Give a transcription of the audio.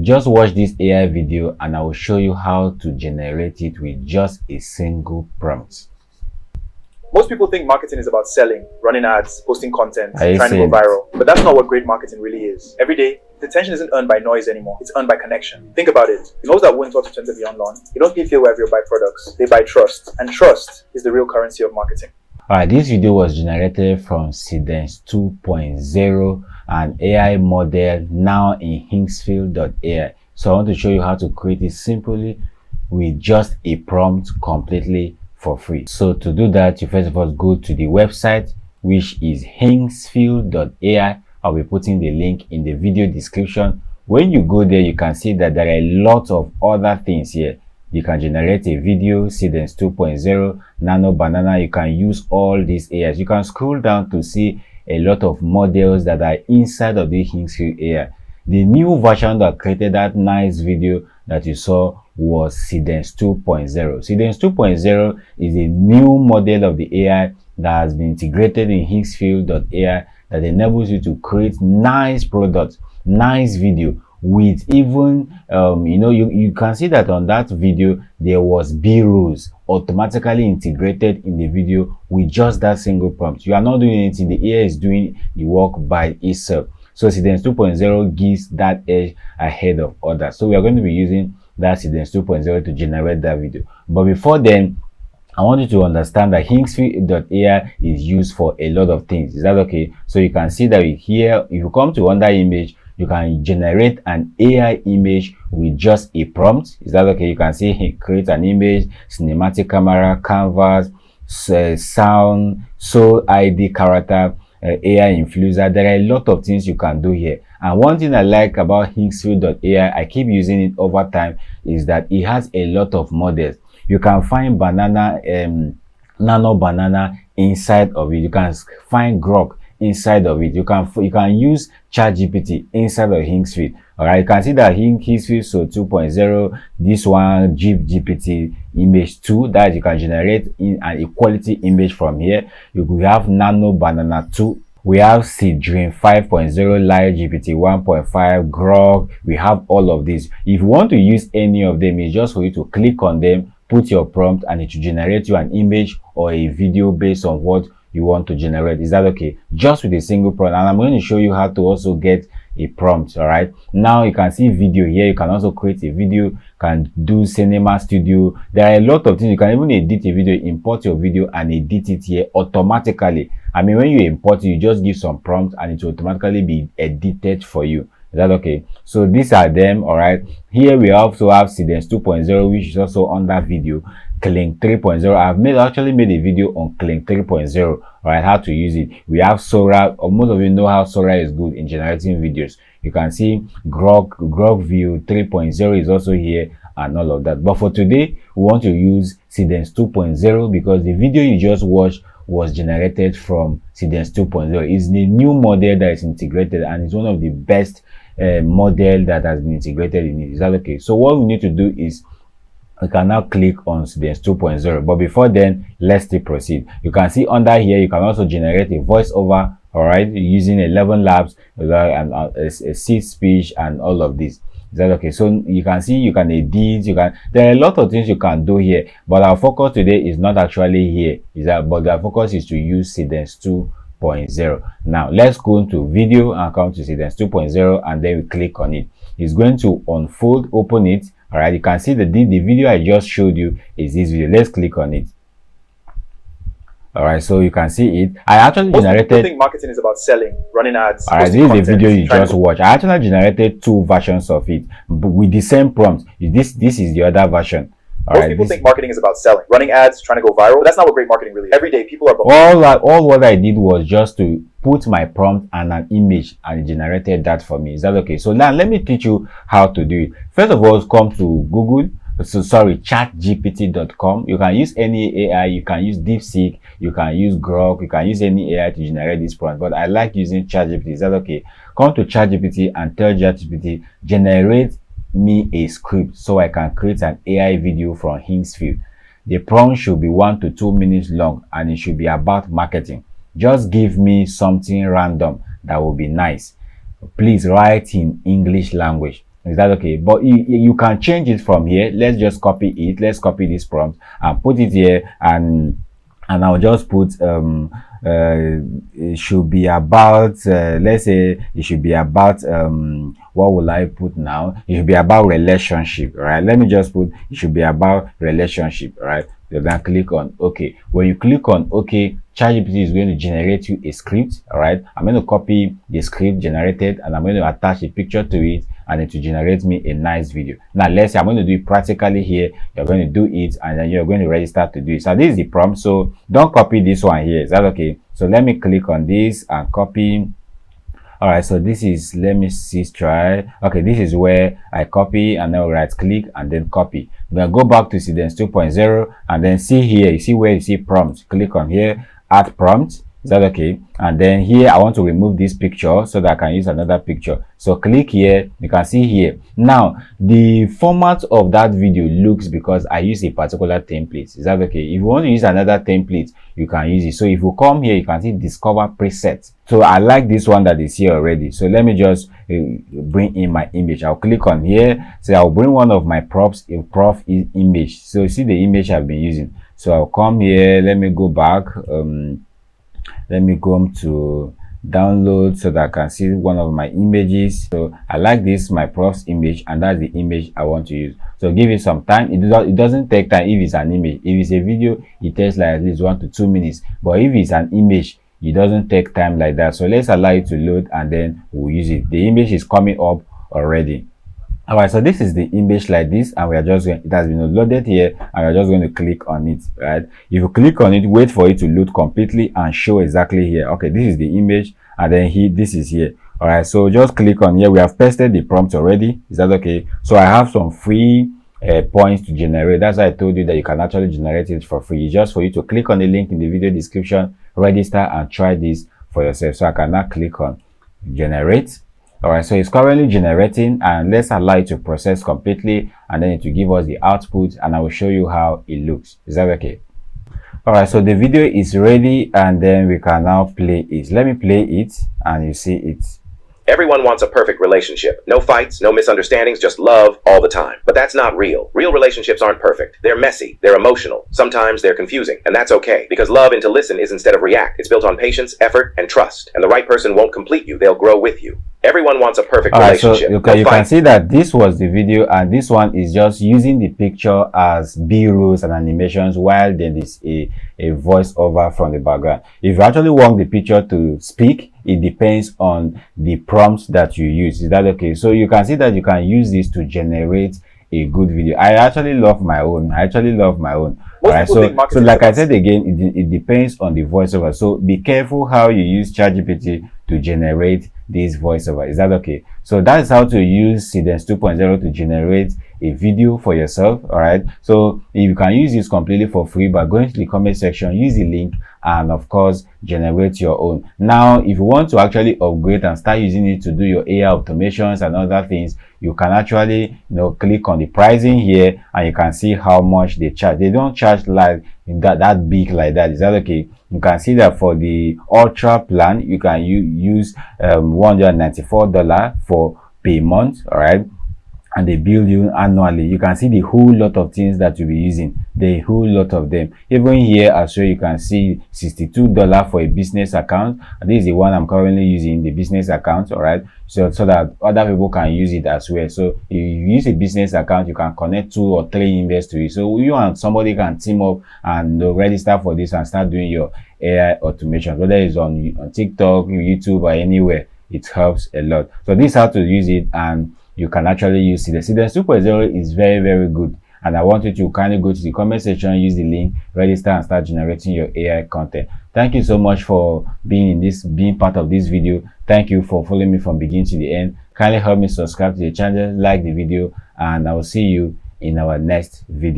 Just watch this AI video and I will show you how to generate it with just a single prompt. Most people think marketing is about selling, running ads, posting content, Are you trying to go seeing viral. But that's not what great marketing really is. Every day, the attention isn't earned by noise anymore. It's earned by connection. Think about it. Those that win 2020 beyond lawn, they don't feel wherever you buy products. They buy trust. And trust is the real currency of marketing. Alright, this video was generated from Seedance 2.0, an AI model now in Higgsfield AI. So I want to show you how to create it simply with just a prompt completely for free. So to do that, you first of all go to the website, which is Higgsfield AI. I'll be putting the link in the video description. When you go there, you can see that there are a lot of other things here. You can generate a video, Seedance 2.0, Nano Banana. You can use all these AIs. You can scroll down to see a lot of models that are inside of the Higgsfield AI. The new version that created that nice video that you saw was Seedance 2.0. Seedance 2.0 is a new model of the AI that has been integrated in Higgsfield AI that enables you to create nice products, nice video with even you can see that on that video there was b-rolls automatically integrated in the video with just that single prompt. You are not doing anything, the AI is doing the work by itself. So Seedance 2.0 gives that edge ahead of others. So we are going to be using that Seedance 2.0 to generate that video. But before then, I want you to understand that Higgsfield AI is used for a lot of things. Is that okay? So you can see that here, if you come to under image, you can generate an AI image with just a prompt. Is that okay? You can see create an image, cinematic camera, canvas, sound, soul ID character, AI influencer. There are a lot of things you can do here. And one thing I like about Higgsfield AI, I keep using it over time, is that it has a lot of models. You can find banana, nano banana inside of it. You can find grok inside of it. You can use ChatGPT inside of Higgsfield. All right, you can see that Higgsfield so 2.0, this one GPT image 2, that you can generate in an equality image from here. You could have nano banana 2. We have Seedream 5.0, Live GPT 1.5, grok. We have all of these. If you want to use any of them, it's just for you to click on them, put your prompt, and it will generate you an image or a video based on what you want to generate. Is that okay? Just with a single prompt. And I'm going to show you how to also get a prompt. All right, now you can see video here. You can also create a video, can do cinema studio. There are a lot of things. You can even edit a video, import your video and edit it here automatically. I mean, when you import it, you just give some prompt and it will automatically be edited for you. Is that okay? So these are them. All right, here we also have Seedance 2.0, which is also under video. Clink 3.0. I've actually made a video on Clink 3.0. All right, how to use it. We have Sora. Most of you know how Sora is good in generating videos. You can see grok view 3.0 is also here and all of that. But for today, we want to use Seedance 2.0 because the video you just watched was generated from Seedance 2.0. It's the new model that is integrated and it's one of the best model that has been integrated in it. Is that okay? So what we need to do is we can now click on Seedance 2.0. But before then, let's still proceed. You can see under here, you can also generate a voiceover, all right, using 11 labs and a seed speech and all of this. Is that okay? So you can see you can edit, there are a lot of things you can do here, but our focus today is not actually here. But our focus is to use Seedance 2.0. Now let's go into video and come to Seedance 2.0 and then we click on it. It's going to unfold, open it. All right, you can see the video I just showed you is this video. Let's click on it. All right, so you can see it. I actually generated. People think marketing is about selling, running ads. All right, this is the video you just watched. I actually generated two versions of it with the same prompt. This is the other version. Most people think marketing is about selling, running ads, trying to go viral. But that's not what great marketing really is. Every day, people are all what I did was just to put my prompt and an image and it generated that for me. Is that okay? So now let me teach you how to do it. First of all, come to Google. chatgpt.com. You can use any AI. You can use DeepSeek. You can use grok. You can use any AI to generate this prompt. But I like using ChatGPT. Is that okay? Come to ChatGPT and tell ChatGPT generate me a script so I can create an AI video from Higgsfield. The prompt should be 1 to 2 minutes long and it should be about marketing. Just give me something random that will be nice. Please write in English language. Is that okay? But you can change it from here. Let's just copy it. Let's copy this prompt and put it here, and I'll just put it should be about let's say it should be about what will I put now? It should be about relationship, right? Let me just put it should be about relationship, right? You then click on OK. When you click on OK, ChatGPT is going to generate you a script. All right, I'm going to copy the script generated and I'm going to attach a picture to it, and it will generate me a nice video. Now let's say I'm going to do it practically here. You're going to do it and then you're going to register to do it. So this is the prompt, so don't copy this one here. Is that okay? So let me click on this and copy. All right, so this is, let me see, try. Okay, this is where I copy and then right click and then copy. Then go back to Seedance 2.0 and then see here, you see where you see prompt. Click on here, add prompt. Is that okay? And then here I want to remove this picture so that I can use another picture. So click here, you can see here. Now the format of that video looks because I use a particular template. Is that okay? If you want to use another template, you can use it. So if you come here, you can see discover preset. So I like this one that is here already. So let me just bring in my image. I'll click on here. So I'll bring one of my props, a prof image. So you see the image I've been using. So I'll come here. Let me go back. Let me go to download so that I can see one of my images. So I like this, my prof's image, and that's the image I want to use. So give it some time. It doesn't take time if it's an image. If it's a video, it takes like at least 1 to 2 minutes. But if it's an image, it doesn't take time like that. So let's allow it to load and then we'll use it. The image is coming up already. All right, so this is the image like this, and we are just going, it has been loaded here, and we're just going to click on it, right? If you click on it, wait for it to load completely and show exactly here. Okay, this is the image, and then here, this is here. All right, so just click on here. We have pasted the prompt already. Is that okay? So I have some free points to generate. That's why I told you that you can actually generate it for free. It's just for you to click on the link in the video description, register, and try this for yourself. So I can now click on generate. All right, so it's currently generating, and let's allow it to process completely, and then it will give us the output, and I will show you how it looks. Is that okay? All right, so the video is ready, and then we can now play it. Let me play it and you see it. Everyone wants a perfect relationship. No fights, no misunderstandings, just love all the time. But that's not real. Real relationships aren't perfect. They're messy. They're emotional. Sometimes they're confusing. And that's okay, because love and to listen is instead of react. It's built on patience, effort, and trust. And the right person won't complete you. They'll grow with you. Everyone wants a perfect relationship. So you can see that this was the video, and this one is just using the picture as B-rolls and animations, while there is a voiceover from the background. If you actually want the picture to speak, it depends on the prompts that you use. Is that okay? So you can see that you can use this to generate a good video. I actually love my own. All right, so like I said again, it depends on the voiceover. So be careful how you use ChatGPT to generate this voiceover. Is that okay? So that's how to use Seedance 2.0 to generate a video for yourself. All right, so you can use this completely for free by going to the comment section, use the link, and of course generate your own. Now if you want to actually upgrade and start using it to do your AI automations and other things, you can actually click on the pricing here, and you can see how much they charge. They don't charge like that big like that. Is that okay? You can see that for the ultra plan, you can use $194 for per month. All right, and they bill you annually. You can see the whole lot of things that you'll be using, the whole lot of them. Even here as well, you can see $62 for a business account. This is the one I'm currently using, the business account. All right, so that other people can use it as well. So if you use a business account, you can connect 2 or 3 investors to it, so you and somebody can team up and register for this and start doing your AI automation, whether it's on TikTok, YouTube, or anywhere. It helps a lot. So this is how to use it, and you can actually use it. The Seedance 2.0 is very, very good, and I want you to kindly go to the comment section, use the link, register, and start generating your AI content. Thank you so much for being part of this video. Thank you for following me from beginning to the end. Kindly help me subscribe to the channel, like the video, and I will see you in our next video.